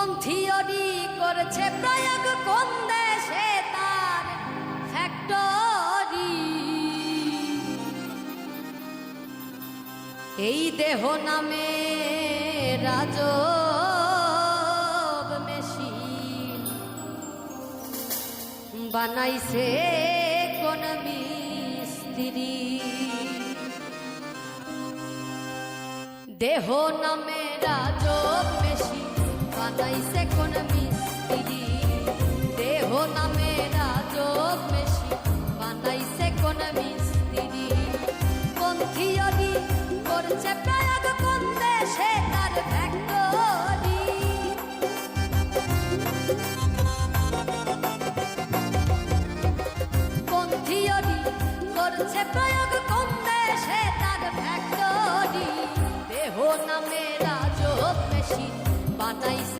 কোন থিওরি করছে প্রয়োগ, কোন দেশে তার ফ্যাক্টরি। এই দেহ নামে রাজব মেশিন বানাইছে কোন মিস্ত্রি। দেহ নামে রাজব মেশিন বানাইছে কোন মিস্ত্রি। দেহ নামে রাজব মেশিন বানাইছে কোন মিস্ত্রি। কোন থিওরি করছে প্রয়োগ, কোন দেশে তার ফ্যাক্টরি। কোন থিওরি করছে প্রয়োগ, কোন দেশে তার ফ্যাক্টরি। দেহ নামে রাজব মেশিন বানাইছে